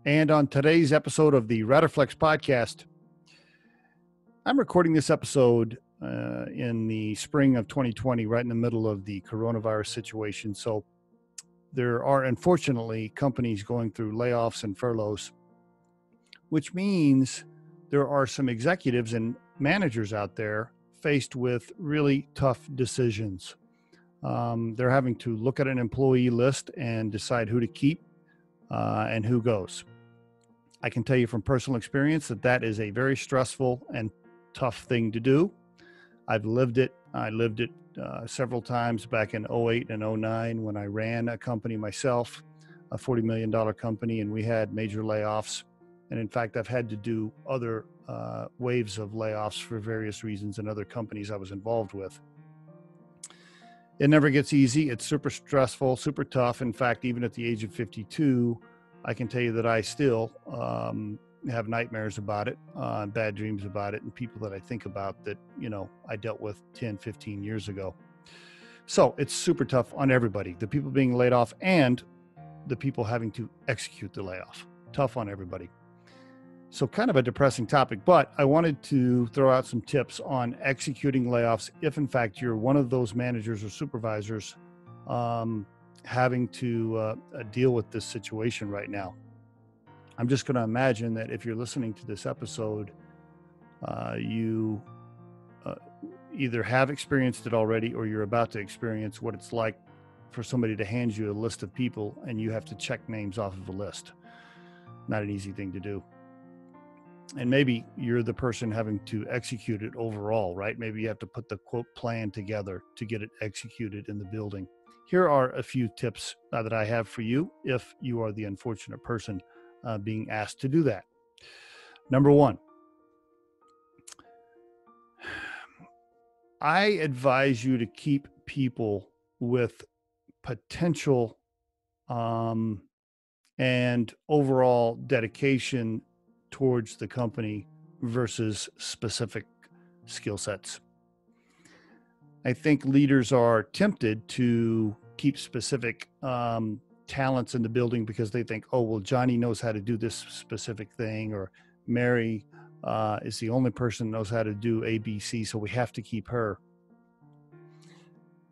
And on today's episode of the Riderflex podcast, I'm recording this episode in the spring of 2020, right in the middle of the coronavirus situation. So there are, unfortunately, companies going through layoffs and furloughs, which means there are some executives and managers out there faced with really tough decisions. They're having to look at an employee list and decide who to keep and who goes. I can tell you from personal experience that that is a very stressful and tough thing to do. I've lived it. I lived it several times back in 08 and 09 when I ran a company myself, a $40 million company, and we had major layoffs. And in fact, I've had to do other waves of layoffs for various reasons in other companies I was involved with. It never gets easy. It's super stressful, super tough. In fact, even at the age of 52, I can tell you that I still have nightmares about it, bad dreams about it, and people that I think about that, I dealt with 10, 15 years ago. So it's super tough on everybody, the people being laid off and the people having to execute the layoff. Tough on everybody. So kind of a depressing topic, but I wanted to throw out some tips on executing layoffs if, in fact, you're one of those managers or supervisors having to deal with this situation right now. I'm just going to imagine that if you're listening to this episode, you either have experienced it already or you're about to experience what it's like for somebody to hand you a list of people and you have to check names off of a list. Not an easy thing to do. And maybe you're the person having to execute it overall, right? Maybe you have to put the quote plan together to get it executed in the building. Here are a few tips that I have for you if you are the unfortunate person being asked to do that. Number one, I advise you to keep people with potential and overall dedication towards the company versus specific skill sets. I think leaders are tempted to keep specific talents in the building because they think, oh, well, Johnny knows how to do this specific thing, or Mary is the only person that knows how to do ABC, so we have to keep her.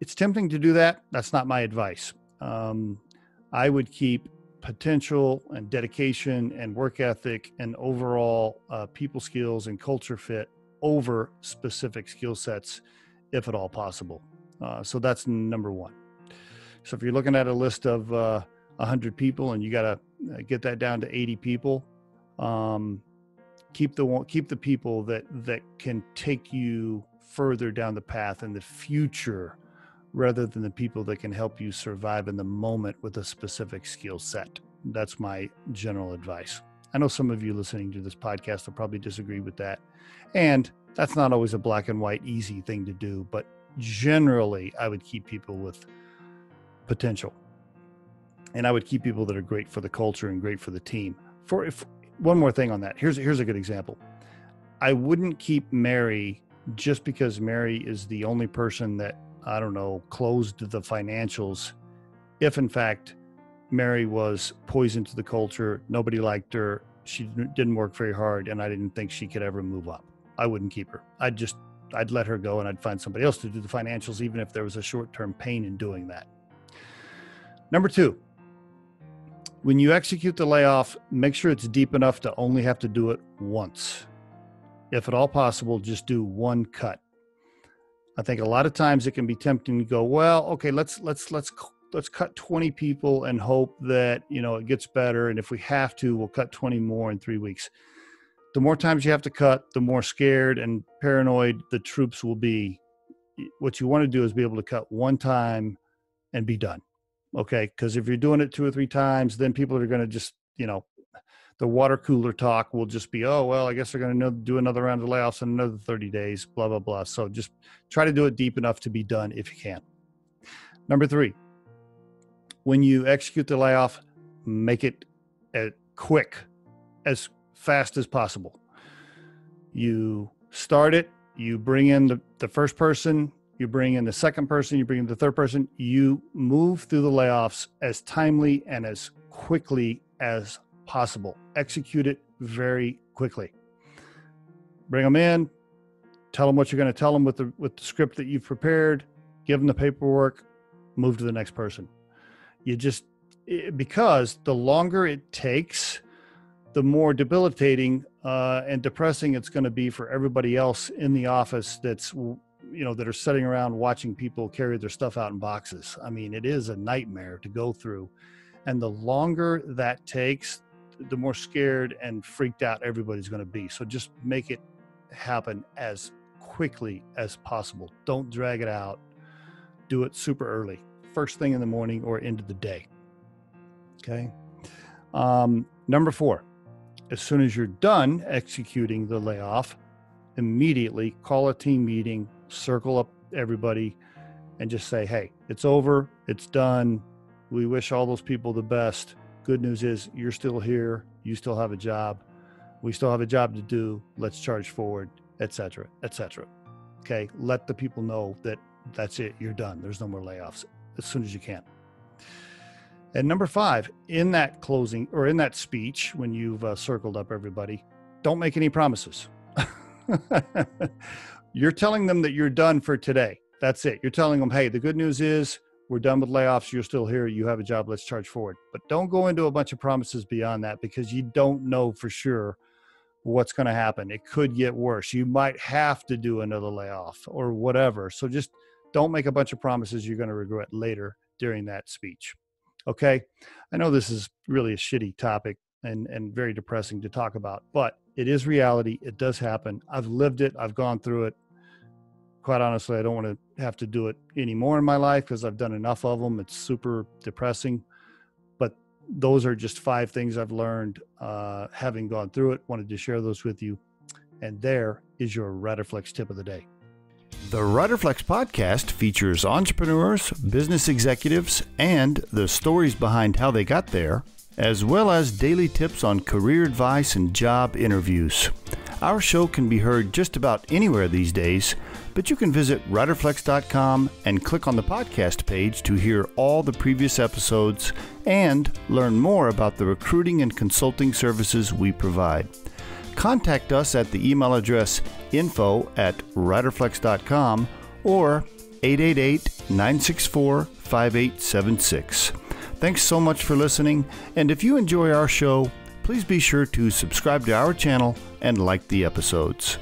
It's tempting to do that. That's not my advice. I would keep potential and dedication and work ethic and overall people skills and culture fit over specific skill sets, if at all possible. So that's number one. So if you're looking at a list of 100 people and you got to get that down to 80 people, keep the people that can take you further down the path in the future, rather than the people that can help you survive in the moment with a specific skill set. That's my general advice. I know some of you listening to this podcast will probably disagree with that. And that's not always a black and white, easy thing to do, but generally I would keep people with potential. And I would keep people that are great for the culture and great for the team. One more thing on that. Here's a good example. I wouldn't keep Mary just because Mary is the only person that, closed the financials. If in fact Mary was poison to the culture, nobody liked her, she didn't work very hard, and I didn't think she could ever move up, I wouldn't keep her. I'd let her go and I'd find somebody else to do the financials, even if there was a short-term pain in doing that. Number two, when you execute the layoff, make sure it's deep enough to only have to do it once. If at all possible, just do one cut. I think a lot of times it can be tempting to go, well, okay, let's cut 20 people and hope that, it gets better. And if we have to, we'll cut 20 more in 3 weeks. The more times you have to cut, the more scared and paranoid the troops will be. What you want to do is be able to cut one time and be done. Okay. Because if you're doing it 2 or 3 times, then people are going to just, the water cooler talk will just be, oh, well, I guess they're going to do another round of layoffs in another 30 days, blah, blah, blah. So just try to do it deep enough to be done if you can. Number 3, when you execute the layoff, make it quick, as fast as possible. You start it, you bring in the first person, you bring in the second person, you bring in the third person, you move through the layoffs as timely and as quickly as possible. Execute it very quickly. Bring them in, tell them what you're going to tell them with the script that you've prepared, give them the paperwork, move to the next person. Because the longer it takes, the more debilitating and depressing it's going to be for everybody else in the office that are sitting around watching people carry their stuff out in boxes. I mean, it is a nightmare to go through. And the longer that takes, the more scared and freaked out everybody's going to be. So just make it happen as quickly as possible. Don't drag it out. Do it super early, first thing in the morning or into the day. Okay. Number 4, as soon as you're done executing the layoff, immediately call a team meeting, circle up everybody, and just say, hey, it's over. It's done. We wish all those people the best. Good news is you're still here. You still have a job. We still have a job to do. Let's charge forward, et cetera, et cetera. Okay. Let the people know that that's it. You're done. There's no more layoffs as soon as you can. And number 5, in that closing or in that speech, when you've circled up everybody, don't make any promises. You're telling them that you're done for today. That's it. You're telling them, hey, the good news is we're done with layoffs. You're still here. You have a job. Let's charge forward. But don't go into a bunch of promises beyond that, because you don't know for sure what's going to happen. It could get worse. You might have to do another layoff or whatever. So just don't make a bunch of promises you're going to regret later during that speech. Okay. I know this is really a shitty topic and very depressing to talk about, but it is reality. It does happen. I've lived it. I've gone through it. Quite honestly, I don't want to have to do it anymore in my life because I've done enough of them. It's super depressing, but those are just 5 things I've learned having gone through it. Wanted to share those with you. And there is your Riderflex tip of the day. The Riderflex podcast features entrepreneurs, business executives, and the stories behind how they got there, as well as daily tips on career advice and job interviews. Our show can be heard just about anywhere these days, but you can visit riderflex.com and click on the podcast page to hear all the previous episodes and learn more about the recruiting and consulting services we provide. Contact us at the email address info@riderflex.com or 888-964-5876. Thanks so much for listening, and if you enjoy our show, please be sure to subscribe to our channel and like the episodes.